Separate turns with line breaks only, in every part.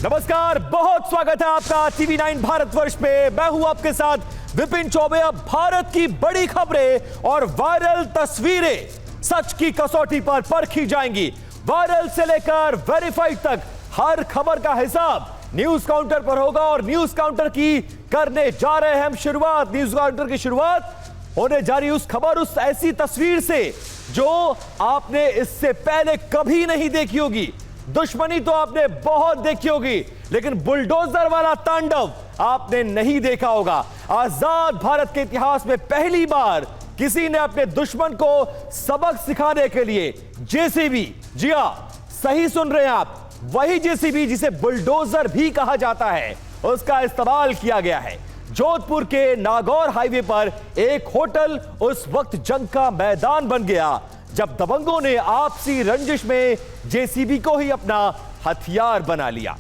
नमस्कार, बहुत स्वागत है आपका टीवी 9 भारतवर्ष पे। मैं हूं आपके साथ विपिन चौबे। अब भारत की बड़ी खबरें और वायरल तस्वीरें सच की कसौटी पर परखी जाएंगी। वायरल से लेकर वेरीफाइड तक हर खबर का हिसाब न्यूज काउंटर पर होगा और न्यूज काउंटर की करने जा रहे हैं हम शुरुआत। न्यूज काउंटर की शुरुआत होने जा रही उस खबर, उस ऐसी तस्वीर से जो आपने इससे पहले कभी नहीं देखी होगी। दुश्मनी तो आपने बहुत देखी होगी, लेकिन बुलडोजर वाला तांडव आपने नहीं देखा होगा। आजाद भारत के इतिहास में पहली बार किसी ने अपने दुश्मन को सबक सिखाने के लिए जेसीबी, जी हां, सही सुन रहे हैं आप, वही जेसीबी जिसे बुलडोजर भी कहा जाता है, उसका इस्तेमाल किया गया है। जोधपुर के नागौर हाईवे पर एक होटल उस वक्त जंग का मैदान बन गया जब दबंगों ने आपसी रंजिश में जेसीबी को ही अपना हथियार बना लिया।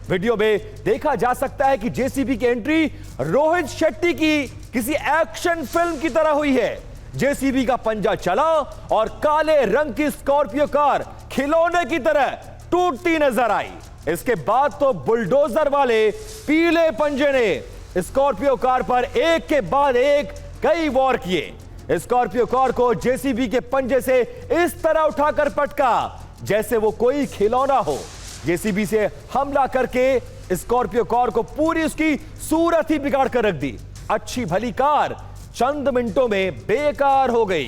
वीडियो में देखा जा सकता है कि जेसीबी की एंट्री रोहित शेट्टी की किसी एक्शन फिल्म की तरह हुई है। जेसीबी का पंजा चला और काले रंग की स्कॉर्पियो कार खिलौने की तरह टूटती नजर आई। इसके बाद तो बुलडोजर वाले पीले पंजे ने स्कॉर्पियो कार पर एक के बाद एक कई वार किए। स्कॉर्पियो कार को जेसीबी के पंजे से इस तरह उठाकर पटका जैसे वो कोई खिलौना हो। जेसीबी से हमला करके स्कॉर्पियो कार को पूरी उसकी सूरत ही बिगाड़ कर रख दी। अच्छी भली कार चंद मिनटों में बेकार हो गई।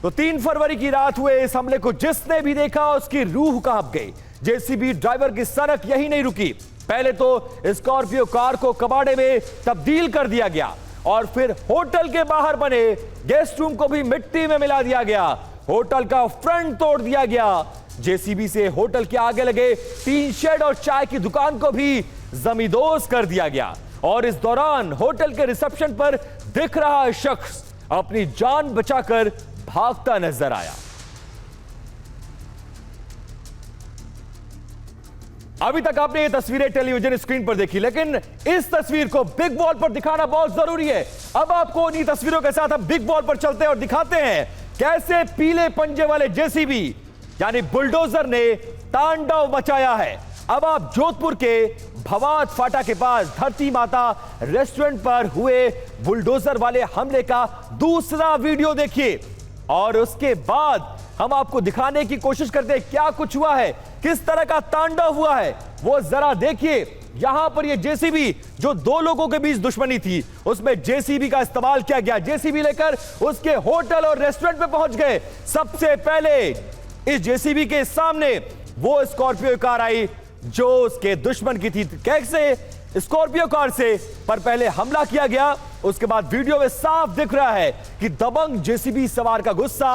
तो 3 फरवरी की रात हुए इस हमले को जिसने भी देखा उसकी रूह कांप गई। जेसीबी ड्राइवर की सनक यही नहीं रुकी। पहले तो स्कॉर्पियो कार को कबाड़े में तब्दील कर दिया गया और फिर होटल के बाहर बने गेस्ट रूम को भी मिट्टी में मिला दिया गया। होटल का फ्रंट तोड़ दिया गया। जेसीबी से होटल के आगे लगे टीन शेड और चाय की दुकान को भी जमींदोज कर दिया गया। और इस दौरान होटल के रिसेप्शन पर दिख रहा शख्स अपनी जान बचाकर भागता नजर आया। अभी तक आपने ये तस्वीरें टेलीविजन स्क्रीन पर देखी, लेकिन इस तस्वीर को बिग वॉल पर दिखाना बहुत जरूरी है। अब आपको इन्हीं तस्वीरों के साथ हम बिग वॉल पर चलते हैं और दिखाते हैं कैसे पीले पंजे वाले जेसीबी यानी बुलडोजर ने तांडव मचाया है। अब आप जोधपुर के भवाद फाटा के पास धरती माता रेस्टोरेंट पर हुए बुलडोजर वाले हमले का दूसरा वीडियो देखिए और उसके बाद हम आपको दिखाने की कोशिश करते हैं क्या कुछ हुआ है, किस तरह का तांडव हुआ है, वो जरा देखिए। यहां पर ये जेसीबी जो 2 लोगों के बीच दुश्मनी थी, उसमें जेसीबी का इस्तेमाल किया गया। जेसीबी लेकर उसके होटल और रेस्टोरेंट पे पहुंच गए। सबसे पहले इस जेसीबी के सामने वो स्कॉर्पियो कार आई जो उसके दुश्मन की थी। कैसे? स्कॉर्पियो कार से पर पहले हमला किया गया। उसके बाद वीडियो में साफ दिख रहा है कि दबंग जेसीबी सवार का गुस्सा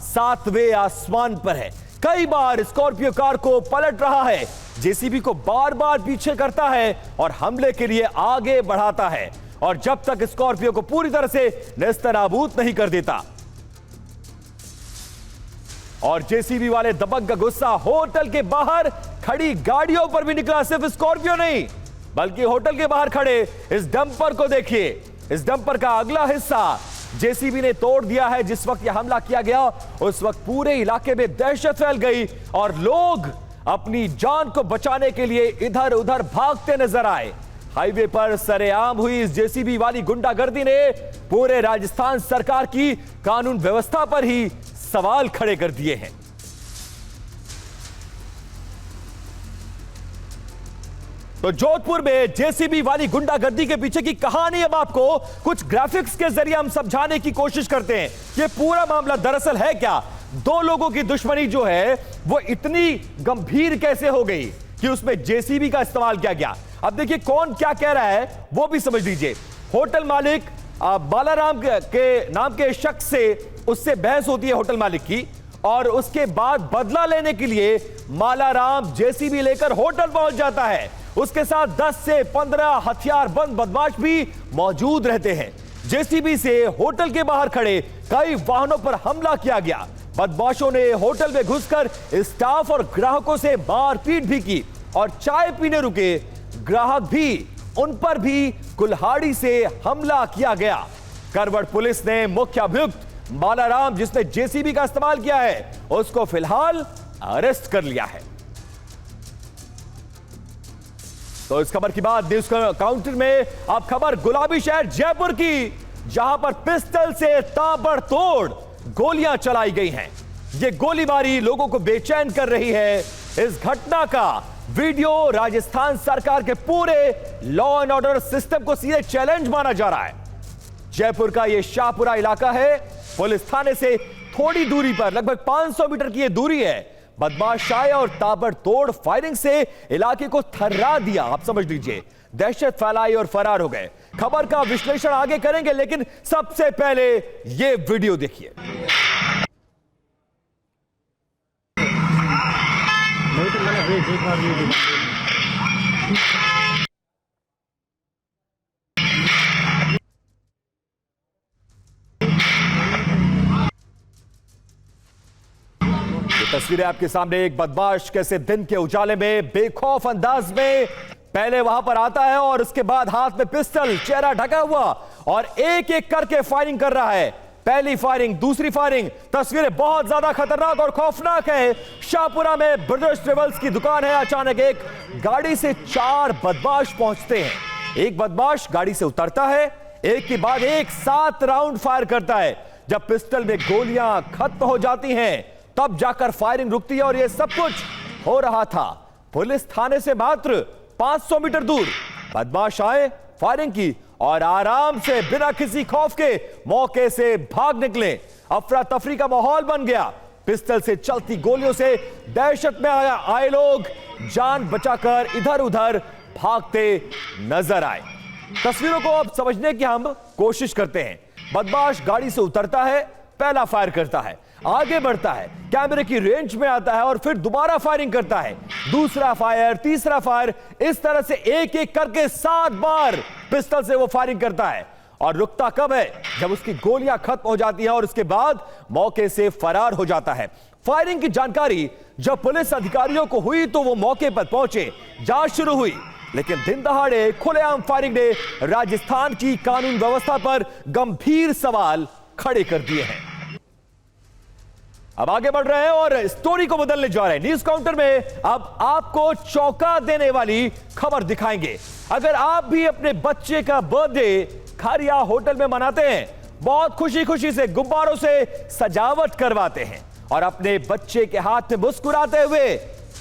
7वें आसमान पर है। कई बार स्कॉर्पियो कार को पलट रहा है, जेसीबी को बार बार पीछे करता है और हमले के लिए आगे बढ़ाता है, और जब तक स्कॉर्पियो को पूरी तरह से नेस्तनाबूद नहीं कर देता। और जेसीबी वाले दबंग का गुस्सा होटल के बाहर खड़ी गाड़ियों पर भी निकला। सिर्फ स्कॉर्पियो नहीं बल्कि होटल के बाहर खड़े इस डंपर को देखिए। इस डंपर का अगला हिस्सा जेसीबी ने तोड़ दिया है। जिस वक्त यह हमला किया गया उस वक्त पूरे इलाके में दहशत फैल गई और लोग अपनी जान को बचाने के लिए इधर उधर भागते नजर आए। हाईवे पर सरेआम हुई इस जेसीबी वाली गुंडागर्दी ने पूरे राजस्थान सरकार की कानून व्यवस्था पर ही सवाल खड़े कर दिए हैं। तो जोधपुर में जेसीबी वाली गुंडागर्दी के पीछे की कहानी अब आपको कुछ ग्राफिक्स के जरिए हम समझाने की कोशिश करते हैं। ये पूरा मामला दरअसल है क्या, 2 लोगों की दुश्मनी जो है वो इतनी गंभीर कैसे हो गई कि उसमें जेसीबी का इस्तेमाल किया गया। अब देखिए कौन क्या कह रहा है वो भी समझ लीजिए। होटल मालिक बालाराम के नाम के शख्स से उससे बहस होती है होटल मालिक की, और उसके बाद बदला लेने के लिए बालाराम जेसीबी लेकर होटल पहुंच जाता है। उसके साथ 10 से 15 हथियारबंद बदमाश भी मौजूद रहते हैं। जेसीबी से होटल के बाहर खड़े कई वाहनों पर हमला किया गया। बदमाशों ने होटल में घुसकर स्टाफ और ग्राहकों से मारपीट भी की और चाय पीने रुके ग्राहक भी, उन पर भी कुल्हाड़ी से हमला किया गया। करवट पुलिस ने मुख्य अभियुक्त बालाराम, जिसने जेसीबी का इस्तेमाल किया है, उसको फिलहाल अरेस्ट कर लिया है। तो इस खबर के बाद न्यूज काउंटर में अब खबर गुलाबी शहर जयपुर की, जहां पर पिस्टल से ताबड़तोड़ गोलियां चलाई गई हैं। ये गोलीबारी लोगों को बेचैन कर रही है। इस घटना का वीडियो राजस्थान सरकार के पूरे लॉ एंड ऑर्डर सिस्टम को सीधे चैलेंज माना जा रहा है। जयपुर का यह शाहपुरा इलाका है। पुलिस थाने से थोड़ी दूरी पर, लगभग 500 मीटर की यह दूरी है। बदमाश आए और ताबड़तोड़ फायरिंग से इलाके को थर्रा दिया, आप समझ लीजिए, दहशत फैलाई और फरार हो गए। खबर का विश्लेषण आगे करेंगे, लेकिन सबसे पहले यह वीडियो देखिए। तस्वीरें आपके सामने, एक बदमाश कैसे दिन के उजाले में बेखौफ अंदाज में पहले वहां पर आता है और उसके बाद हाथ में पिस्टल, चेहरा ढका हुआ, और एक एक करके फायरिंग कर रहा है। पहली फायरिंग, दूसरी फायरिंग। तस्वीरें बहुत ज्यादा खतरनाक और खौफनाक है। शाहपुरा में ब्रदर्स ट्रेवल्स की दुकान है। अचानक एक गाड़ी से 4 बदमाश पहुंचते हैं। एक बदमाश गाड़ी से उतरता है, एक के बाद एक 7 राउंड फायर करता है। जब पिस्टल में गोलियां खत्म हो जाती हैं, तब जाकर फायरिंग रुकती है। और यह सब कुछ हो रहा था पुलिस थाने से मात्र 500 मीटर दूर। बदमाश आए, फायरिंग की और आराम से बिना किसी खौफ के मौके से भाग निकले। अफरा तफरी का माहौल बन गया। पिस्टल से चलती गोलियों से दहशत में आए लोग जान बचाकर इधर उधर भागते नजर आए। तस्वीरों को अब समझने की हम कोशिश करते हैं। बदमाश गाड़ी से उतरता है, पहला फायर करता है, आगे बढ़ता है, कैमरे की रेंज में आता है और फिर दोबारा फायरिंग करता है। दूसरा फायर, तीसरा फायर, इस तरह से एक एक करके 7 बार पिस्टल से वो फायरिंग करता है। और रुकता कब है? जब उसकी गोलियां खत्म हो जाती हैं और उसके बाद मौके से फरार हो जाता है। फायरिंग की जानकारी जब पुलिस अधिकारियों को हुई तो वो मौके पर पहुंचे, जांच शुरू हुई। लेकिन दिन दहाड़े खुलेआम फायरिंग ने राजस्थान की कानून व्यवस्था पर गंभीर सवाल खड़े कर दिए हैं। अब आगे बढ़ रहे हैं और स्टोरी को बदलने जा रहे हैं। न्यूज काउंटर में अब आपको चौंका देने वाली खबर दिखाएंगे। अगर आप भी अपने बच्चे का बर्थडे खारिया होटल में मनाते हैं, बहुत खुशी खुशी से गुब्बारों से सजावट करवाते हैं और अपने बच्चे के हाथ में मुस्कुराते हुए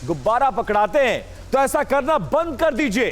गुब्बारा पकड़ाते हैं, तो ऐसा करना बंद कर दीजिए।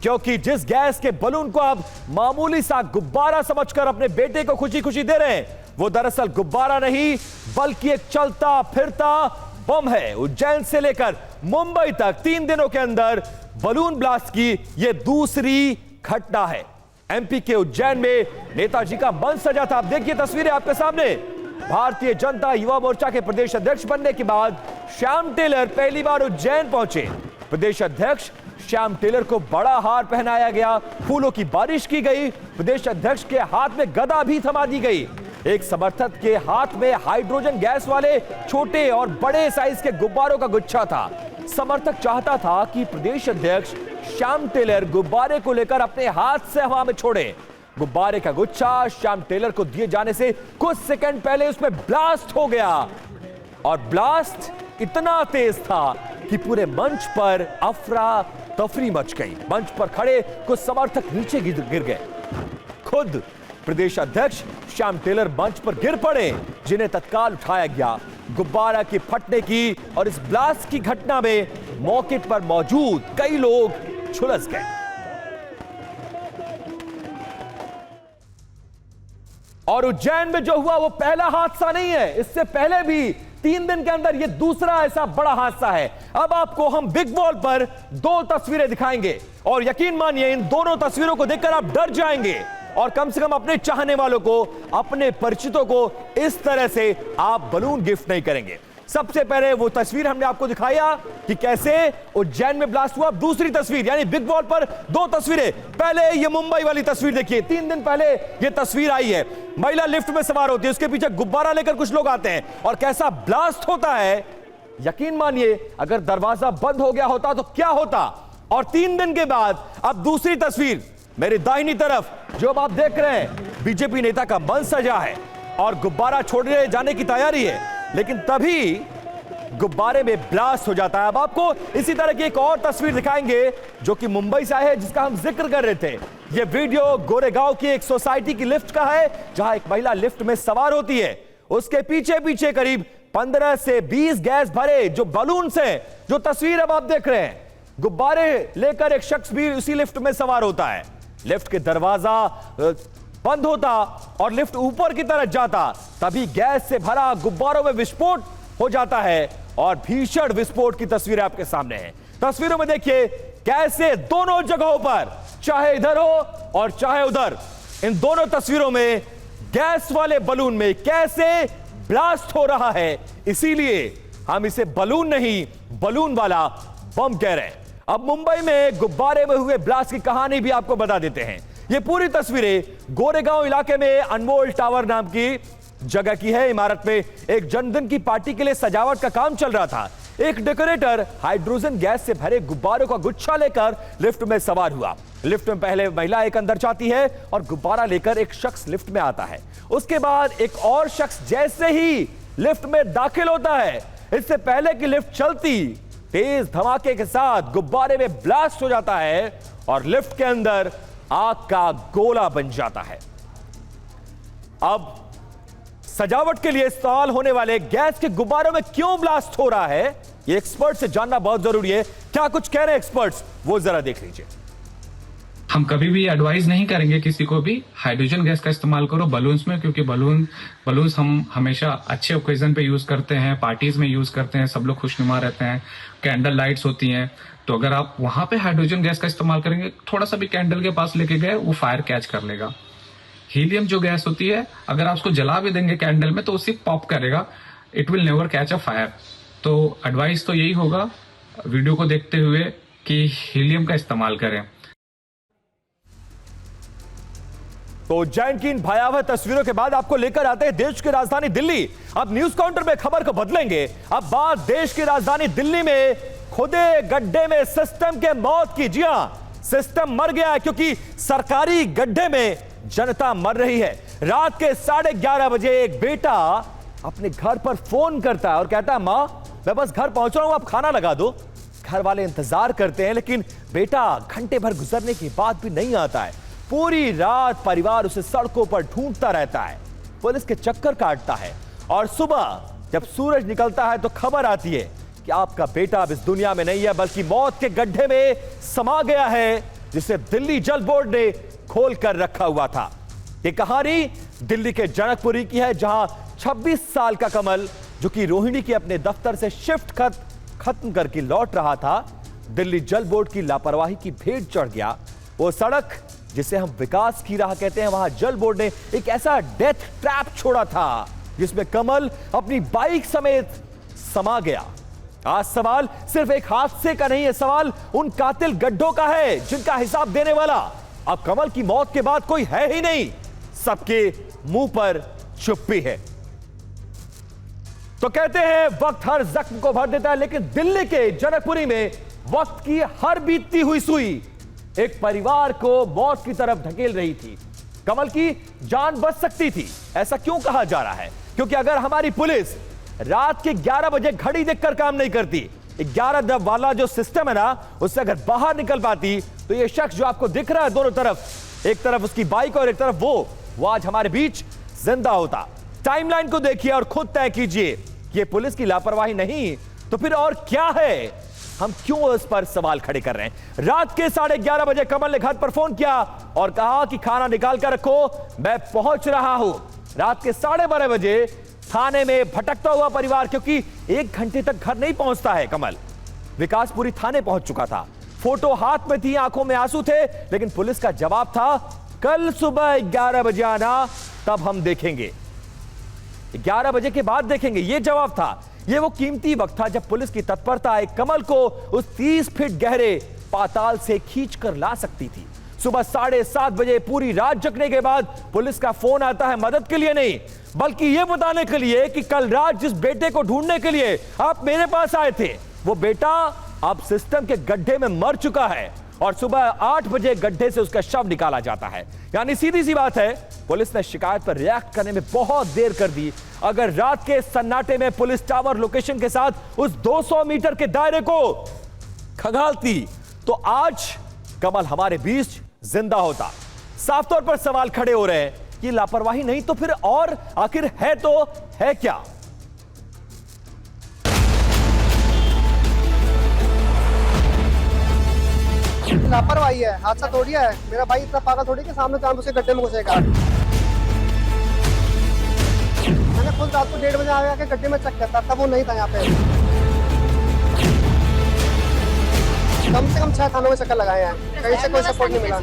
क्योंकि जिस गैस के बलून को आप मामूली सा गुब्बारा समझकर अपने बेटे को खुशी खुशी दे रहे हैं, वो दरअसल गुब्बारा नहीं बल्कि एक चलता फिरता बम है। उज्जैन से लेकर मुंबई तक 3 दिनों के अंदर बलून ब्लास्ट की यह दूसरी घटना है। एमपी के उज्जैन में नेताजी का मंच सजा था। आप देखिए तस्वीरें आपके सामने। भारतीय जनता युवा मोर्चा के प्रदेश अध्यक्ष बनने के बाद श्याम टेलर पहली बार उज्जैन पहुंचे। प्रदेश अध्यक्ष श्याम टेलर को बड़ा हार पहनाया गया, फूलों की बारिश की गई, प्रदेश अध्यक्ष के हाथ में गदा भी थमा दी गई। एक समर्थक के हाथ में हाइड्रोजन गैस वाले छोटे और बड़े साइज के गुब्बारों का गुच्छा था। समर्थक चाहता था कि प्रदेश अध्यक्ष श्याम टेलर गुब्बारे को लेकर अपने हाथ से हवा में छोड़े। गुब्बारे का गुच्छा श्याम टेलर को दिए जाने से कुछ सेकंड पहले उसमें ब्लास्ट हो गया और ब्लास्ट इतना तेज था कि पूरे मंच पर अफरा तफरी मच गई। मंच पर खड़े कुछ समर्थक नीचे गिर गए। खुद प्रदेश अध्यक्ष श्याम टेलर मंच पर गिर पड़े, जिन्हें तत्काल उठाया गया। गुब्बारा के फटने की और इस ब्लास्ट की घटना में मौके पर मौजूद कई लोग झुलस गए। और उज्जैन में जो हुआ वो पहला हादसा नहीं है, इससे पहले भी 3 दिन के अंदर ये दूसरा ऐसा बड़ा हादसा है। अब आपको हम बिग वॉल पर 2 तस्वीरें दिखाएंगे और यकीन मानिए इन दोनों तस्वीरों को देखकर आप डर जाएंगे और कम से कम अपने चाहने वालों को, अपने परिचितों को इस तरह से आप बलून गिफ्ट नहीं करेंगे। सबसे पहले वो तस्वीर हमने आपको दिखाया कि कैसे उज्जैन में ब्लास्ट हुआ। दूसरी तस्वीर यानी बिग वॉल पर 2 तस्वीरें। पहले ये मुंबई वाली तस्वीर देखिए, 3 दिन पहले ये तस्वीर आई है। महिला लिफ्ट में सवार होती है, उसके पीछे गुब्बारा लेकर कुछ लोग आते हैं और कैसा ब्लास्ट होता है। यकीन मानिए अगर दरवाजा बंद हो गया होता तो क्या होता। और 3 दिन के बाद अब दूसरी तस्वीर मेरी दाहिनी तरफ जो अब आप देख रहे हैं, बीजेपी नेता का मंच सजा है और गुब्बारा छोड़ने जाने की तैयारी है। लेकिन तभी गुब्बारे में ब्लास्ट हो जाता है। अब आपको इसी तरह की एक और तस्वीर दिखाएंगे जो कि मुंबई से है, जिसका हम जिक्र कर रहे थे। यह वीडियो गोरेगांव की एक सोसाइटी की लिफ्ट का है, जहां एक महिला लिफ्ट में सवार होती है। उसके पीछे पीछे करीब 15 से 20 गैस भरे जो बलून हैं, जो तस्वीर अब आप देख रहे हैं, गुब्बारे लेकर एक शख्स भी उसी लिफ्ट में सवार होता है। लिफ्ट के दरवाजा बंद होता और लिफ्ट ऊपर की तरफ जाता, तभी गैस से भरा गुब्बारों में विस्फोट हो जाता है और भीषण विस्फोट की तस्वीरें आपके सामने हैं। तस्वीरों में देखिए कैसे दोनों जगहों पर, चाहे इधर हो और चाहे उधर, इन दोनों तस्वीरों में गैस वाले बलून में कैसे ब्लास्ट हो रहा है। इसीलिए हम इसे बलून नहीं, बलून वाला बम कह रहे हैं। अब मुंबई में गुब्बारे में हुए ब्लास्ट की कहानी भी आपको बता देते हैं। ये पूरी तस्वीरें गोरेगांव इलाके में अनमोल टावर नाम की जगह की है। इमारत में एक जन्मदिन की पार्टी के लिए सजावट का काम चल रहा था। एक डेकोरेटर हाइड्रोजन गैस से भरे गुब्बारों का गुच्छा लेकर लिफ्ट में सवार हुआ। लिफ्ट में पहले महिला एक अंदर जाती है और गुब्बारा लेकर एक शख्स लिफ्ट में आता है। उसके बाद एक और शख्स जैसे ही लिफ्ट में दाखिल होता है, इससे पहले कि लिफ्ट चलती, तेज धमाके के साथ गुब्बारे में ब्लास्ट हो जाता है और लिफ्ट के अंदर आग का गोला बन जाता है। अब सजावट के लिए इस्तेमाल होने वाले गैस के गुब्बारों में क्यों ब्लास्ट हो रहा है, ये एक्सपर्ट से जानना बहुत जरूरी है। क्या कुछ कह रहे हैं एक्सपर्ट्स, वो जरा देख लीजिए।
हम कभी भी एडवाइस नहीं करेंगे किसी को भी हाइड्रोजन गैस का इस्तेमाल करो बलून्स में, क्योंकि बलून्स हम हमेशा अच्छे ओकेजन पे यूज करते हैं, पार्टीज में यूज करते हैं, सब लोग खुशनुमा रहते हैं, कैंडल लाइट्स होती हैं। तो अगर आप वहां पे हाइड्रोजन गैस का इस्तेमाल करेंगे, थोड़ा सा भी कैंडल के पास लेके गए, वो फायर कैच कर लेगा। हीलियम जो गैस होती है, अगर आप उसको जला भी देंगे कैंडल में तो उसी पॉप करेगा, it will never catch a fire. तो एडवाइस तो यही होगा वीडियो को देखते हुए कि हीलियम का इस्तेमाल करें।
तो जैन की इन भयावह तस्वीरों के बाद आपको लेकर आते हैं देश की राजधानी दिल्ली। अब न्यूज काउंटर में खबर को बदलेंगे। अब बात देश की राजधानी दिल्ली में खुदे गड्ढे में सिस्टम के मौत की। जी हां, सिस्टम मर गया है क्योंकि सरकारी गड्ढे में जनता मर रही है। रात के 11:30 बजे एक बेटा अपने घर पर फोन करता है और कहता है, मां मैं बस घर पहुंच रहा हूं, आप खाना लगा दो। घर वाले इंतजार करते हैं, लेकिन बेटा घंटे भर गुजरने के बाद भी नहीं आता है। पूरी रात परिवार उसे सड़कों पर ढूंढता रहता है, पुलिस के चक्कर काटता है और सुबह जब सूरज निकलता है तो खबर आती है कि आपका बेटा अब इस दुनिया में नहीं है, बल्कि मौत के गड्ढे में समा गया है, जिसे दिल्ली जल बोर्ड ने खोल कर रखा हुआ था। ये कहानी दिल्ली के जनकपुरी की है, जहां 26 साल का कमल, जो कि रोहिणी के अपने दफ्तर से शिफ्ट खत्म करके लौट रहा था, दिल्ली जल बोर्ड की लापरवाही की भेंट चढ़ गया। वो सड़क जिसे हम विकास की राह कहते हैं, वहां जल बोर्ड ने एक ऐसा डेथ ट्रैप छोड़ा था जिसमें कमल अपनी बाइक समेत समा गया। आज सवाल सिर्फ एक हादसे का नहीं है, सवाल उन कातिल गड्ढों का है जिनका हिसाब देने वाला अब कमल की मौत के बाद कोई है ही नहीं। सबके मुंह पर चुप्पी है। तो कहते हैं वक्त हर जख्म को भर देता है, लेकिन दिल्ली के जनकपुरी में वक्त की हर बीतती हुई सुई एक परिवार को मौत की तरफ धकेल रही थी। कमल की जान बच सकती थी, ऐसा क्यों कहा जा रहा है? क्योंकि अगर हमारी पुलिस रात के 11 बजे घड़ी देखकर काम नहीं करती, 11 वाला जो सिस्टम है ना, उससे अगर बाहर निकल पाती, तो ये शख्स जो आपको दिख रहा है दोनों तरफ, एक तरफ उसकी बाइक और एक तरफ वो आज हमारे बीच जिंदा होता। टाइमलाइन को देखिए और खुद तय कीजिए कि ये पुलिस की लापरवाही नहीं तो फिर और क्या है? हम क्यों इस पर सवाल खड़े कर रहे हैं? रात के 11:30 बजे कमल ने घर पर फोन किया और कहा कि खाना निकाल कर रखो, मैं पहुंच रहा हूं। रात के 12:30 बजे थाने में भटकता हुआ परिवार, क्योंकि 1 घंटे तक घर नहीं पहुंचता है कमल। विकासपुरी थाने पहुंच चुका था, फोटो हाथ में थी, आंखों में आंसू थे, लेकिन पुलिस का जवाब था कल सुबह 11 बजे आना, तब हम देखेंगे, 11 बजे के बाद देखेंगे, यह जवाब था। यह वो कीमती वक्त था जब पुलिस की तत्परता एक कमल को उस 30 फीट गहरे पाताल से खींचकर ला सकती थी। सुबह 7:30 बजे पूरी रात जगने के बाद पुलिस का फोन आता है, मदद के लिए नहीं, बल्कि यह बताने के लिए कि कल रात जिस बेटे को ढूंढने के लिए आप मेरे पास आए थे, वो बेटा अब सिस्टम के गड्ढे में मर चुका है और सुबह 8 बजे गड्ढे से उसका शव निकाला जाता है। यानी सीधी सी बात है, पुलिस ने शिकायत पर रिएक्ट करने में बहुत देर कर दी। अगर रात के सन्नाटे में पुलिस टावर लोकेशन के साथ उस 200 मीटर के दायरे को खंगालती तो आज कमल हमारे बीच जिंदा होता। साफ तौर पर सवाल खड़े हो रहे हैं कि लापरवाही नहीं तो फिर और आखिर है तो है क्या?
लापरवाही है, हादसा थोड़ी है। मेरा भाई इतना पागल थोड़ी कि सामने चांद उसके गड्ढे में घुसेगा। मैंने खुद रात को 1:30 बजे आया के गड्ढे में चेक करता, तब वो नहीं था यहाँ पे। कम से कम 6 थानों में चक्कर लगाए हैं, कहीं से कोई सपोर्ट नहीं मिला।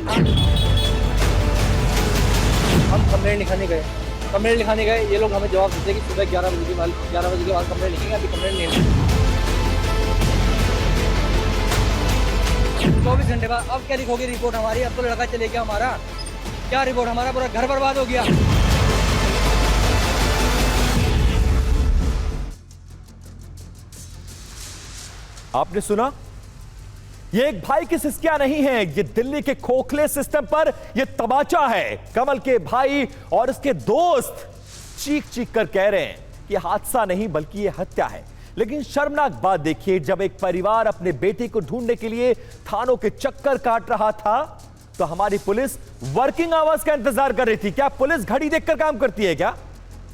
हम कंप्लेंट लिखाने गए, ये लोग हमें जवाब देते कि सुबह 11 बजे के बाद कंप्लेंट लिखेंगे, अभी कंप्लेंट नहीं लिखेंगे। 24 घंटे बाद अब क्या लिखोगे रिपोर्ट हमारी? अब तो लड़का चले गया हमारा, क्या रिपोर्ट? हमारा पूरा घर बर्बाद हो गया।
आपने सुना, ये एक भाई की सिस्कियां नहीं है, ये दिल्ली के खोखले सिस्टम पर ये तमाचा है। कमल के भाई और इसके दोस्त चीख चीख कर कह रहे हैं कि हादसा नहीं बल्कि ये हत्या है। लेकिन शर्मनाक बात देखिए, जब एक परिवार अपने बेटे को ढूंढने के लिए थानों के चक्कर काट रहा था तो हमारी पुलिस वर्किंग आवर्स का इंतजार कर रही थी। क्या पुलिस घड़ी देखकर काम करती है क्या?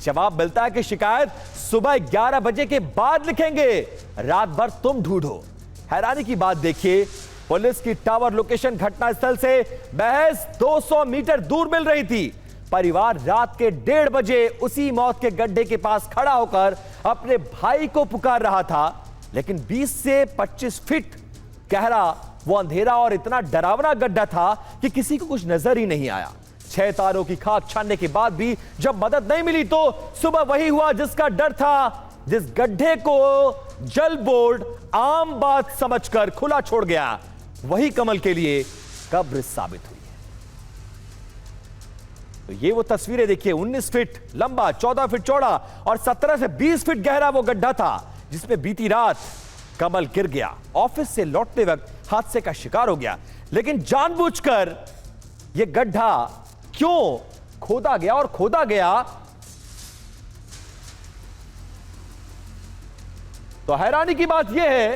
जवाब मिलता है कि शिकायत सुबह 11 बजे के बाद लिखेंगे, रात भर तुम ढूंढो। हैरानी की बात देखिए, पुलिस की टावर लोकेशन घटनास्थल से महज 200 मीटर दूर मिल रही थी। परिवार रात के 1:30 बजे उसी मौत के गड्ढे के पास खड़ा होकर अपने भाई को पुकार रहा था, लेकिन 20 से 25 फीट गहरा वो अंधेरा और इतना डरावना गड्ढा था कि किसी को कुछ नजर ही नहीं आया। 6 तारों की खाक छानने के बाद भी जब मदद नहीं मिली तो सुबह वही हुआ जिसका डर था। जिस गड्ढे को जल बोर्ड आम बात समझकर खुला छोड़ गया, वही कमल के लिए कब्र साबित हुई है। तो ये वो तस्वीरें देखिए, 19 फीट लंबा, 14 फीट चौड़ा और 17 से 20 फीट गहरा वो गड्ढा था जिसमें बीती रात कमल गिर गया। ऑफिस से लौटते वक्त हादसे का शिकार हो गया, लेकिन जानबूझकर यह गड्ढा क्यों खोदा गया और खोदा गया तो हैरानी की बात यह है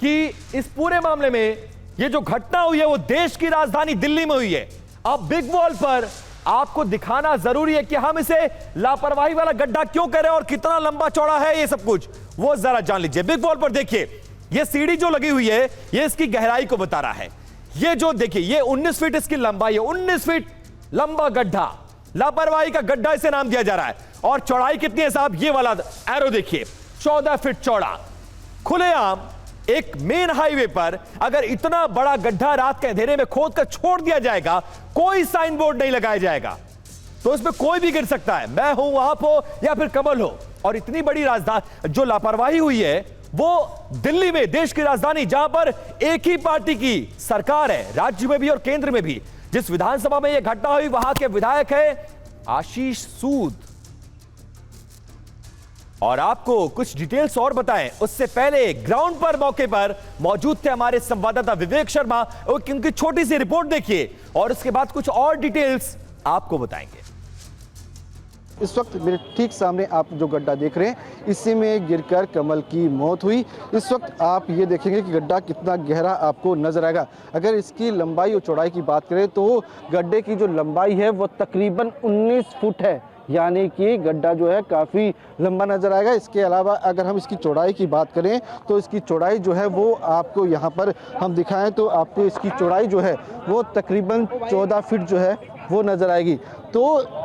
कि इस पूरे मामले में यह जो घटना हुई है वो देश की राजधानी दिल्ली में हुई है। अब बिग वॉल पर आपको दिखाना जरूरी है कि हम इसे लापरवाही वाला गड्ढा क्यों कह रहे हैं और कितना लंबा चौड़ा है, ये सब कुछ वो जरा जान लीजिए। बिग वॉल पर देखिए, ये सीढ़ी जो लगी हुई है ये इसकी गहराई को बता रहा है। ये जो देखिए, ये 19 फीट इसकी लंबाई है, 19 फीट लंबा गड्ढा, लापरवाही का गड्ढा इसे नाम दिया जा रहा है। और चौड़ाई कितनी है साहब? ये वाला एरो देखिए, 14 फीट चौड़ा। खुलेआम एक मेन हाईवे पर अगर इतना बड़ा गड्ढा रात के अंधेरे में खोद कर छोड़ दिया जाएगा, कोई साइन बोर्ड नहीं लगाया जाएगा, तो इसमें कोई भी गिर सकता है, मैं हूं, आप हो या फिर कमल हो। और इतनी बड़ी राजधानी जो लापरवाही हुई है वो दिल्ली में, देश की राजधानी, जहां पर एक ही पार्टी की सरकार है, राज्य में भी और केंद्र में भी। जिस विधानसभा में यह घटना हुई वहां के विधायक है आशीष सूद। और आपको कुछ डिटेल्स और बताएं उससे पहले ग्राउंड पर मौके पर मौजूद थे हमारे संवाददाता विवेक शर्मा। उनकी छोटी सी रिपोर्ट देखिए और उसके बाद कुछ और डिटेल्स आपको बताएंगे।
इस वक्त मेरे ठीक सामने आप जो गड्ढा देख रहे हैं, इसी में गिरकर कमल की मौत हुई। इस वक्त आप ये देखेंगे कि गड्ढा कितना गहरा आपको नजर आएगा। अगर इसकी लंबाई और चौड़ाई की बात करें तो गड्ढे की जो लंबाई है वो तकरीबन 19 फुट है, यानी कि गड्ढा जो है काफ़ी लंबा नज़र आएगा। इसके अलावा अगर हम इसकी चौड़ाई की बात करें तो इसकी चौड़ाई जो है वो आपको यहाँ पर हम दिखाएं तो आपको इसकी चौड़ाई जो है वो तकरीबन 14 फीट जो है वो नज़र आएगी। तो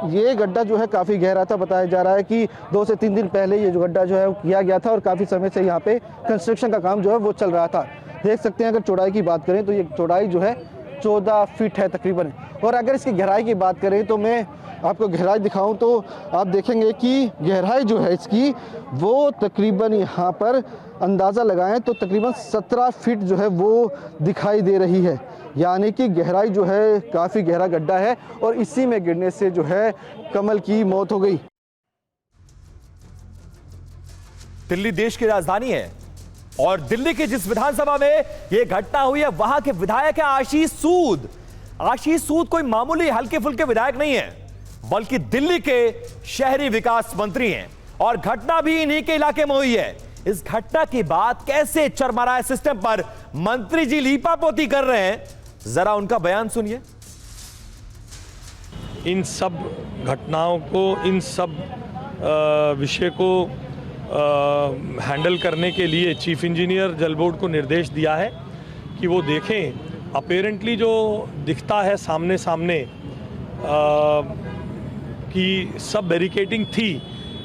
ये गड्ढा जो है काफ़ी गहरा था। बताया जा रहा है कि 2 से 3 दिन पहले ये जो गड्ढा जो है वो किया गया था और काफ़ी समय से यहाँ पे कंस्ट्रक्शन का काम जो है वो चल रहा था। देख सकते हैं, अगर चौड़ाई की बात करें तो ये चौड़ाई जो है 14 फीट है तकरीबन। और अगर इसकी गहराई की बात करें तो मैं आपको गहराई दिखाऊं तो आप देखेंगे कि गहराई जो है इसकी वो तकरीबन यहाँ पर अंदाज़ा लगाएं तो तकरीबन 17 फीट जो है वो दिखाई दे रही है, यानी कि गहराई जो है काफ़ी गहरा गड्ढा है और इसी में गिरने से जो है कमल की मौत हो गई।
दिल्ली देश की राजधानी है, और दिल्ली की जिस विधानसभा में यह घटना हुई है वहां के विधायक है आशीष सूद। आशीष सूद कोई मामूली हल्के फुल्के विधायक नहीं है, बल्कि दिल्ली के शहरी विकास मंत्री हैं और घटना भी इन्हीं के इलाके में हुई है। इस घटना के बाद कैसे चरमराए सिस्टम पर मंत्री जी लीपापोती कर रहे हैं, जरा उनका बयान सुनिए।
इन सब घटनाओं को, इन सब विषय को हैंडल करने के लिए चीफ इंजीनियर जल बोर्ड को निर्देश दिया है कि वो देखें। अपेरेंटली जो दिखता है सामने सामने कि सब बैरिकेडिंग थी,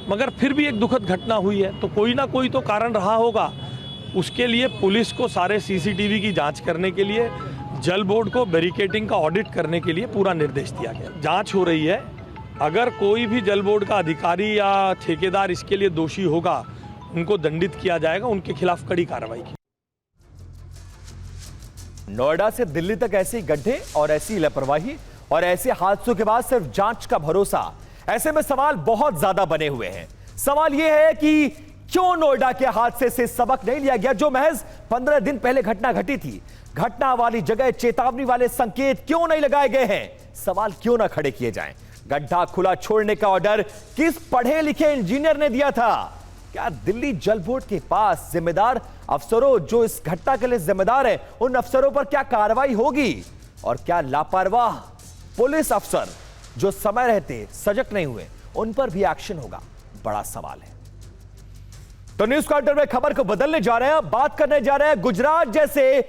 मगर फिर भी एक दुखद घटना हुई है, तो कोई ना कोई तो कारण रहा होगा। उसके लिए पुलिस को सारे सीसीटीवी की जांच करने के लिए, जल बोर्ड को बैरिकेडिंग का ऑडिट करने के लिए पूरा निर्देश दिया गया। जांच हो रही है, अगर कोई भी जल बोर्ड का अधिकारी या ठेकेदार इसके लिए दोषी होगा, उनको दंडित किया जाएगा, उनके खिलाफ कड़ी कार्रवाई की।
नोएडा से दिल्ली तक ऐसे गड्ढे और ऐसी लापरवाही और ऐसे हादसों के बाद सिर्फ जांच का भरोसा, ऐसे में सवाल बहुत ज्यादा बने हुए हैं। सवाल यह है कि क्यों नोएडा के हादसे से सबक नहीं लिया गया, जो महज 15 दिन पहले घटना घटी थी। घटना वाली जगह चेतावनी वाले संकेत क्यों नहीं लगाए गए हैं, सवाल क्यों ना खड़े किए जाएं। गड्ढा खुला छोड़ने का ऑर्डर किस पढ़े लिखे इंजीनियर ने दिया था? क्या दिल्ली जल बोर्ड के पास जिम्मेदार अफसरों जो इस घटना के लिए जिम्मेदार है, उन अफसरों पर क्या कार्रवाई होगी? और क्या लापरवाह पुलिस अफसर जो समय रहते सजग नहीं हुए, उन पर भी एक्शन होगा? बड़ा सवाल है। तो न्यूज काउंटर में खबर को बदलने जा रहे हैं, बात करने जा रहे हैं गुजरात जैसे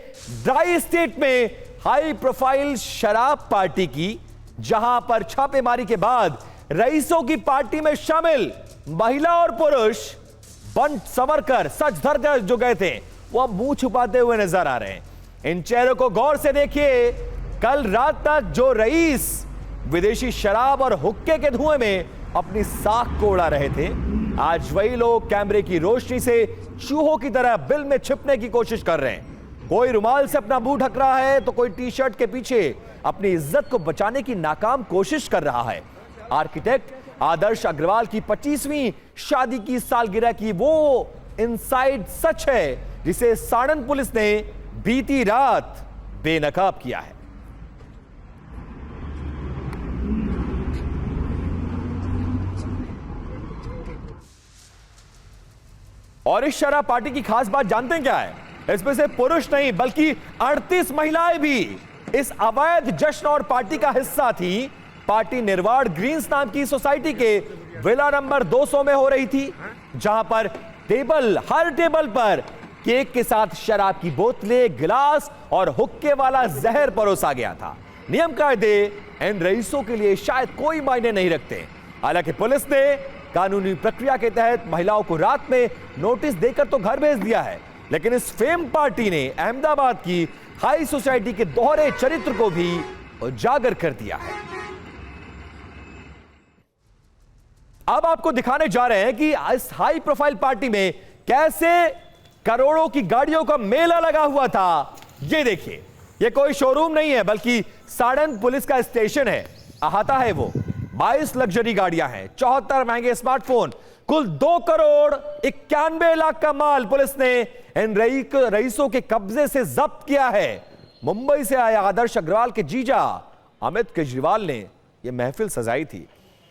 ड्राई स्टेट में हाई प्रोफाइल शराब पार्टी की, जहां पर छापेमारी के बाद रईसों की पार्टी में शामिल महिला और पुरुष बन संवरकर सच धर जो गए थे, वो अब मुंह छुपाते हुए नजर आ रहे हैं। इन चेहरों को गौर से देखिए। कल रात तक जो रईस विदेशी शराब और हुक्के के धुएं में अपनी साख को उड़ा रहे थे, आज वही लोग कैमरे की रोशनी से चूहों की तरह बिल में छिपने की कोशिश कर रहे हैं। कोई रुमाल से अपना मुंह ढक रहा है, तो कोई टी शर्ट के पीछे अपनी इज्जत को बचाने की नाकाम कोशिश कर रहा है। आर्किटेक्ट आदर्श अग्रवाल की 25वीं शादी की सालगिरह की वो इनसाइड सच है, जिसे साड़न पुलिस ने बीती रात बेनकाब किया है। और इस शराब पार्टी की खास बात जानते हैं क्या है? इसमें से पुरुष नहीं बल्कि 38 महिलाएं भी इस अवैध जश्न और पार्टी का हिस्सा थी। पार्टी निर्वाड़ ग्रीन्स नाम की सोसाइटी के विला नंबर 200 में हो रही थी, जहां पर हर टेबल पर केक के साथ शराब की बोतलें, गिलास और हुक्के वाला जहर परोसा गया था। नियम कायदे इन रईसों के लिए शायद कोई मायने नहीं रखते। हालांकि पुलिस ने कानूनी प्रक्रिया के तहत महिलाओं को रात में नोटिस देकर तो घर भेज दिया है, लेकिन इस फेम पार्टी ने अहमदाबाद की हाई सोसाइटी के दोहरे चरित्र को भी उजागर कर दिया है। अब आपको दिखाने जा रहे हैं कि इस हाई प्रोफाइल पार्टी में कैसे करोड़ों की गाड़ियों का मेला लगा हुआ था। ये देखिए, ये कोई शोरूम नहीं है बल्कि साड़न पुलिस का स्टेशन है। अहाता है वो 22 लग्जरी गाड़ियां हैं, 74 महंगे स्मार्टफोन, कुल 2 करोड़ 91 लाख का माल पुलिस ने इन रईसों के कब्जे से जब्त किया है। मुंबई से आए आदर्श अग्रवाल के जीजा अमित केजरीवाल ने यह महफिल सजाई थी,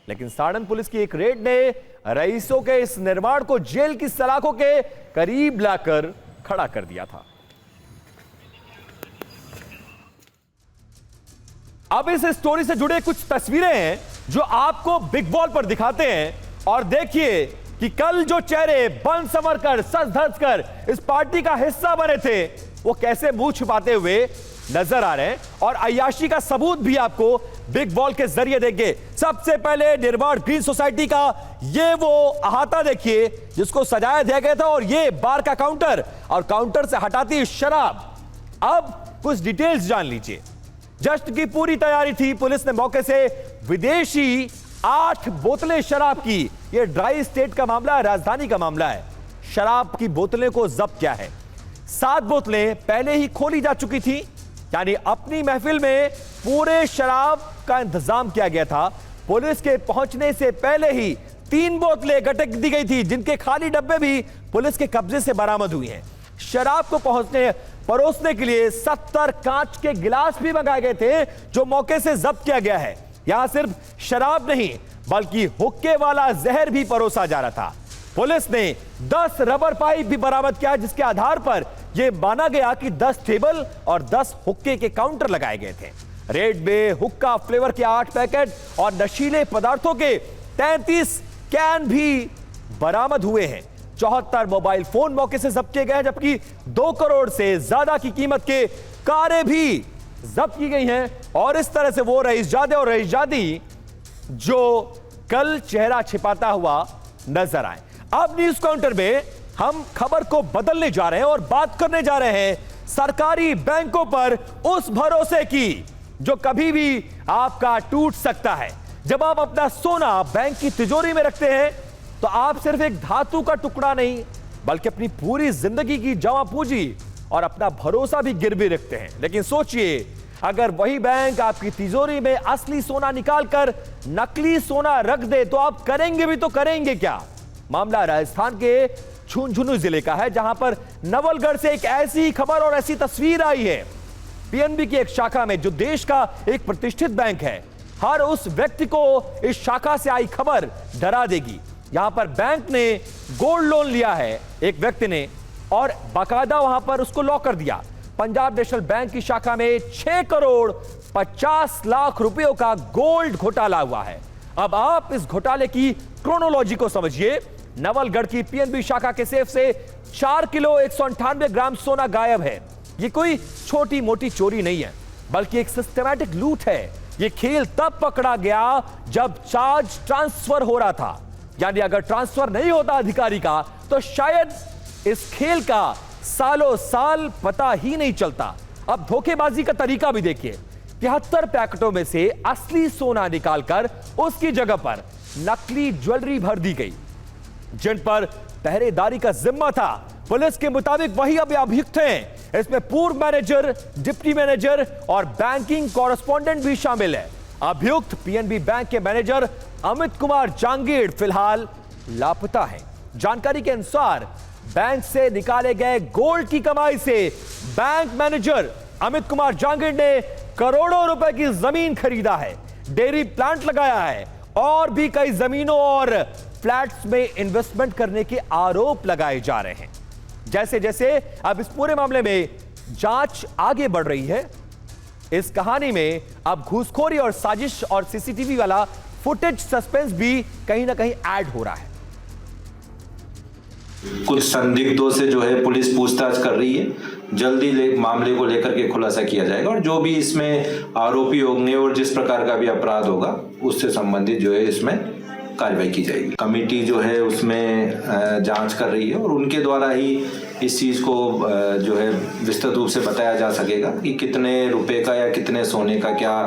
लेकिन साड़न पुलिस की एक रेड ने रईसों के इस निर्माण को जेल की सलाखों के करीब लाकर खड़ा कर दिया था। अब इस स्टोरी से जुड़े कुछ तस्वीरें हैं जो आपको बिग वॉल पर दिखाते हैं, और देखिए कि कल जो चेहरे बन संवर कर सज धज कर इस पार्टी का हिस्सा बने थे, वो कैसे मुंह छुपाते हुए नजर आ रहे हैं। और अय्याशी का सबूत भी आपको बिग वॉल के जरिए देंगे। सबसे पहले निर्वाड़ ग्रीन सोसाइटी का ये वो अहाता देखिए जिसको सजाया दिया गया था, और ये बार का काउंटर, और काउंटर से हटाती शराब। अब कुछ डिटेल्स जान लीजिए। जश्न की पूरी तैयारी थी, पुलिस ने मौके से विदेशी 8 बोतलें शराब की। यह ड्राई स्टेट का मामला है, राजधानी का मामला है। शराब की बोतलें को जब्त किया है। 7 बोतलें पहले ही खोली जा चुकी थी, यानी अपनी महफिल में पूरे शराब का इंतजाम किया गया था। पुलिस के पहुंचने से पहले ही 3 बोतलें गटक दी गई थी, जिनके खाली डब्बे भी पुलिस के कब्जे से बरामद हुई हैं। शराब को परोसने के लिए 70 कांच के गिलास भी मंगाए गए थे, जो मौके से जब्त किया गया है। यहां सिर्फ शराब नहीं बल्कि हुक्के वाला जहर भी परोसा जा रहा था। पुलिस ने 10 रबर पाइप भी बरामद किया, जिसके आधार पर यह माना गया कि 10 टेबल और 10 हुक्के के काउंटर लगाए गए थे। रेड में हुक्का फ्लेवर के 8 पैकेट और नशीले पदार्थों के 33 कैन भी बरामद हुए हैं। 74 मोबाइल फोन मौके से जब्त किए गए हैं, जबकि 2 करोड़ से ज्यादा की कीमत के कारें भी जब्त की गई हैं। और इस तरह से वो रईसजादे और रईसजादी जो कल चेहरा छिपाता हुआ नजर आए। अब न्यूज काउंटर में हम खबर को बदलने जा रहे हैं और बात करने जा रहे हैं सरकारी बैंकों पर उस भरोसे की जो कभी भी आपका टूट सकता है। जब आप अपना सोना बैंक की तिजोरी में रखते हैं तो आप सिर्फ एक धातु का टुकड़ा नहीं बल्कि अपनी पूरी जिंदगी की जमा पूंजी और अपना भरोसा भी गिरवी रखते हैं। लेकिन सोचिए, अगर वही बैंक आपकी तिजोरी में असली सोना निकालकर नकली सोना रख दे तो आप करेंगे भी तो करेंगे क्या। मामला राजस्थान के झुंझुनू जिले का है, जहां पर नवलगढ़ से एक ऐसी खबर और ऐसी तस्वीर आई है। पीएनबी की एक शाखा में, जो देश का एक प्रतिष्ठित बैंक है, हर उस व्यक्ति को इस शाखा से आई खबर डरा देगी। यहां पर बैंक ने गोल्ड लोन लिया है एक व्यक्ति ने, और बाकायदा वहां पर उसको लॉक कर दिया। पंजाब नेशनल बैंक की शाखा में 6 करोड़ 50 लाख रुपयों का गोल्ड घोटाला हुआ है। अब आप इस घोटाले की क्रोनोलॉजी को समझिए। नवलगढ़ की पीएनबी शाखा के सेफ से 4 किलो 198 ग्राम सोना गायब है। ये कोई छोटी मोटी चोरी नहीं है, बल्कि एक सिस्टमैटिक लूट है। ये खेल तब पकड़ा गया जब चार्ज ट्रांसफर हो रहा था, यानी अगर ट्रांसफर नहीं होता अधिकारी का तो शायद इस खेल का सालों साल पता ही नहीं चलता। अब धोखेबाजी का तरीका भी देखिए। 73 पैकेटों में से असली सोना निकालकर उसकी जगह पर नकली ज्वेलरी भर दी गई, जिन पर पहरेदारी का जिम्मा था। पुलिस के मुताबिक वही अब अभियुक्त हैं। इसमें पूर्व मैनेजर, डिप्टी मैनेजर और बैंकिंग कॉरेस्पॉन्डेंट भी शामिल है। अभियुक्त पीएनबी बैंक के मैनेजर अमित कुमार जांगीड़ फिलहाल लापता है। जानकारी के अनुसार बैंक से निकाले गए गोल्ड की कमाई से बैंक मैनेजर अमित कुमार जांगीड़ ने करोड़ों रुपए की जमीन खरीदा है, डेयरी प्लांट लगाया है और भी कई जमीनों और फ्लैट्स में इन्वेस्टमेंट करने के आरोप लगाए जा रहे हैं। जैसे जैसे अब इस पूरे मामले में जांच आगे बढ़ रही है, इस कहानी में अब घूसखोरी और साजिश और सीसीटीवी वाला फुटेज सस्पेंस भी कहीं ना कहीं ऐड हो रहा है।
कुछ संदिग्धों से जो है पुलिस पूछताछ कर रही है। जल्दी मामले को लेकर के खुलासा किया जाएगा और जो भी इसमें आरोपी होंगे और जिस प्रकार का भी अपराध होगा उससे संबंधित जो है इसमें कार्रवाई की जाएगी। कमेटी जो है उसमें जांच कर रही है और उनके द्वारा ही इस चीज को जो है विस्तृत रूप से बताया जा सकेगा कि कितने रुपए का या कितने सोने का क्या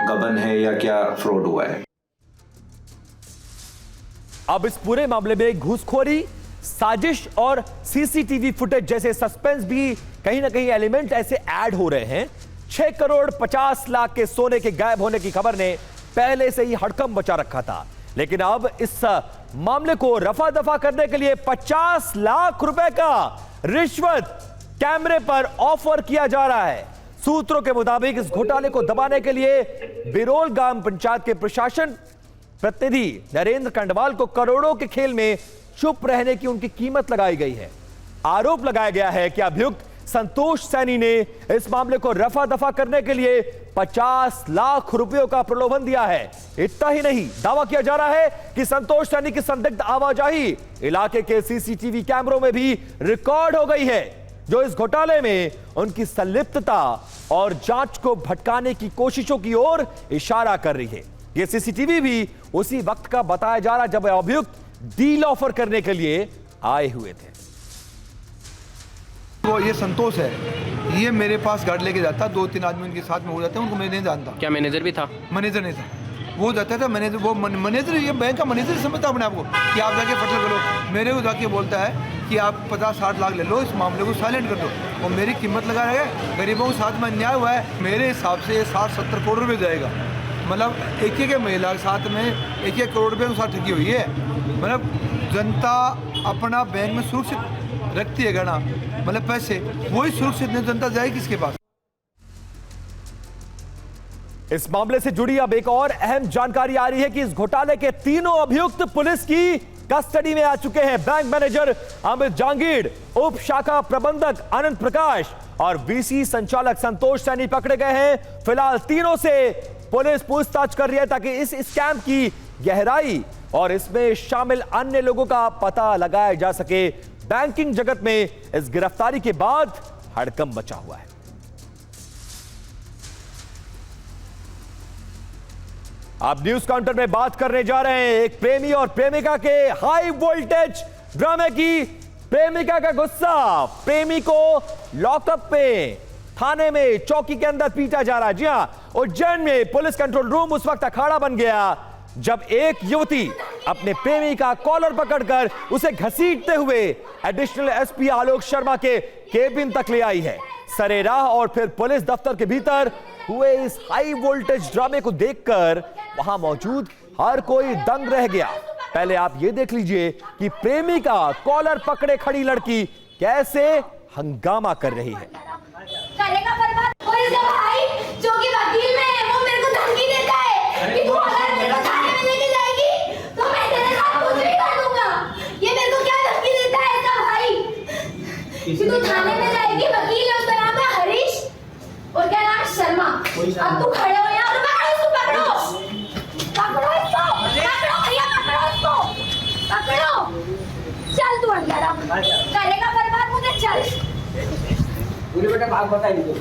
गबन है या क्या फ्रॉड हुआ है।
अब इस पूरे मामले में घूसखोरी, साजिश और सीसीटीवी फुटेज जैसे सस्पेंस भी कहीं ना कहीं एलिमेंट ऐसे ऐड हो रहे हैं। 6 करोड़ 50 लाख के सोने के गायब होने की खबर ने पहले से ही हड़कंप मचा रखा था, लेकिन अब इस मामले को रफा दफा करने के लिए 50 लाख रुपए का रिश्वत कैमरे पर ऑफर किया जा रहा है। सूत्रों के मुताबिक इस घोटाले को दबाने के लिए बिरोल ग्राम पंचायत के प्रशासन प्रतिनिधि नरेंद्र कंडवाल को करोड़ों के खेल में चुप रहने की उनकी कीमत लगाई गई है। आरोप लगाया गया है कि अभियुक्त संतोष सैनी ने इस मामले को रफा दफा करने के लिए 50 लाख रुपयों का प्रलोभन दिया है। इतना ही नहीं, दावा किया जा रहा है कि संतोष सैनी की संदिग्ध आवाजाही इलाके के सीसीटीवी कैमरों में भी रिकॉर्ड हो गई है, जो इस घोटाले में उनकी संलिप्तता और जांच को भटकाने की कोशिशों की ओर इशारा कर रही है। यह सीसीटीवी भी उसी वक्त का बताया जा रहा जब अभियुक्त डील ऑफर करने के लिए आए हुए थे।
वो ये संतोष है, ये मेरे पास गाड़ी लेके जाता, 2-3 आदमी उनके साथ में हो जाते हैं, उनको मैं नहीं जानता।
क्या मैनेजर भी था?
मैनेजर नहीं था, वो जाता था मैनेजर, वो मैनेजर, ये बैंक का मैनेजर समझता अपने आप को कि आप जाके फटल करो। मेरे को जाके बोलता है कि आप 50-60 लाख ले लो, इस मामले को साइलेंट कर दो। वो मेरी कीमत लगा रहा है, गरीबों के साथ में अन्याय हुआ है। मेरे हिसाब से 60-70 करोड़ रुपये जाएगा। मतलब एक महिला के साथ में 1-1 करोड़ रुपये के साथ ठगी हुई है। मतलब जनता अपना बैंक में सुरक्षित रखती है गहना मतलब पैसे, वही सुरक्षित नहीं, जनता जाएगी किसके पास?
इस मामले से जुड़ी अब एक और अहम जानकारी आ रही है कि इस घोटाले के तीनों अभियुक्त पुलिस की कस्टडी में आ चुके हैं। बैंक मैनेजर अमित जांगीड़, उप शाखा प्रबंधक अनंत प्रकाश और वीसी संचालक संतोष सैनी पकड़े गए हैं। फिलहाल तीनों से पुलिस पूछताछ कर रही है ताकि इस स्कैम की गहराई और इसमें शामिल अन्य लोगों का पता लगाया जा सके। बैंकिंग जगत में इस गिरफ्तारी के बाद हड़कंप मचा हुआ है। अब न्यूज काउंटर में बात करने जा रहे हैं एक प्रेमी और प्रेमिका के हाई वोल्टेज ड्रामे की। प्रेमिका का गुस्सा, प्रेमी को लॉकअप पे थाने में चौकी के अंदर पीटा जा रहा है। जी हां, उज्जैन में पुलिस कंट्रोल रूम उस वक्त अखाड़ा बन गया जब एक युवती अपने प्रेमी का कॉलर पकड़कर उसे घसीटते हुए एडिशनल एसपी आलोक शर्मा के केबिन तक ले आई है। सरेराह और फिर पुलिस दफ्तर के भीतर हुए इस हाई वोल्टेज ड्रामे को देखकर वहां मौजूद हर कोई दंग रह गया। पहले आप ये देख लीजिए कि प्रेमी का कॉलर पकड़े खड़ी लड़की कैसे हंगामा कर रही है।
करेगा बर्बाद और इसका भाई जो कि वकील में है वो मेरे को धमकी देता है कि तू अगर मेरे को थाने में लेके जाएगी तो मैं तेरे साथ कुछ भी कर दूंगा। ये मेरे को क्या धमकी देता है इसका भाई कि तू थाने में जाएगी। वकील है, उसका नाम है हरीश और क्या नाम शर्मा। अब तू खड़े हो यहाँ और पकड़ो इसको, पकड़ो भैया, पकड़ो इसको, पकड़ो। चल तू अंदर अब करेगा बर्बाद मुझे, चल
बेटा भाग बता इनको।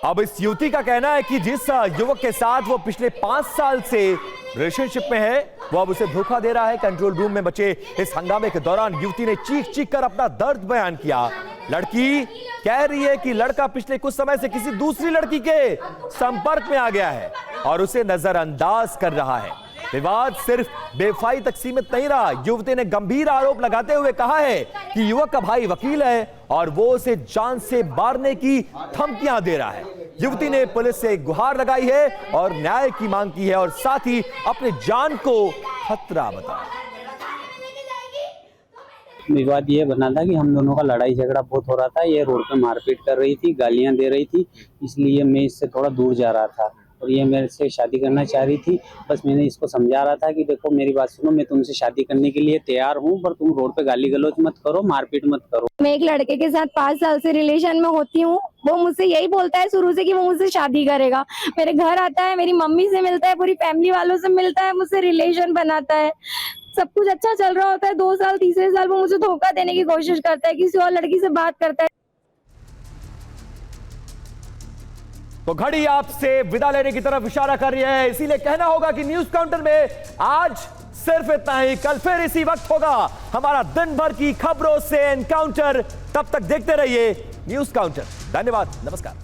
अब इस युवती का कहना है कि जिस युवक के साथ वो पिछले 5 साल से रिलेशनशिप में है वो अब उसे धोखा दे रहा है। कंट्रोल रूम में बचे इस हंगामे के दौरान युवती ने चीख कर अपना दर्द बयान किया। लड़की कह रही है कि लड़का पिछले कुछ समय से किसी दूसरी लड़की के संपर्क में आ गया है और उसे नजरअंदाज कर रहा है। विवाद सिर्फ बेवफाई तक सीमित नहीं रहा। युवती ने गंभीर आरोप लगाते हुए कहा है कि युवक का भाई वकील है और वो उसे जान से मारने की धमकियां दे रहा है। युवती ने पुलिस से गुहार लगाई है और न्याय की मांग की है और साथ ही अपनी जान को खतरा बताया।
विवाद ये बना था कि हम दोनों का लड़ाई झगड़ा बहुत हो रहा था। ये रोड पे मारपीट कर रही थी, गालियां दे रही थी, इसलिए मैं इससे थोड़ा दूर जा रहा था और ये मेरे से शादी करना चाह रही थी। बस मैंने इसको समझा रहा था कि देखो मेरी बात सुनो, मैं तुमसे शादी करने के लिए तैयार हूँ, पर तुम रोड पे गाली गलौज मत करो, मारपीट मत करो।
मैं एक लड़के के साथ 5 साल से रिलेशन में होती हूँ। वो मुझसे यही बोलता है शुरू से कि वो मुझसे शादी करेगा। मेरे घर आता है, मेरी मम्मी से मिलता है, पूरी फैमिली वालों से मिलता है, मुझसे रिलेशन बनाता है, सब कुछ अच्छा चल रहा होता है। 2 साल तीसरे साल वो मुझे धोखा देने की कोशिश करता है, किसी और लड़की से बात करता है।
तो घड़ी आपसे विदा लेने की तरफ इशारा कर रही है, इसीलिए कहना होगा कि न्यूज काउंटर में आज सिर्फ इतना ही। कल फिर इसी वक्त होगा हमारा दिन भर की खबरों से एनकाउंटर। तब तक देखते रहिए न्यूज काउंटर। धन्यवाद, नमस्कार।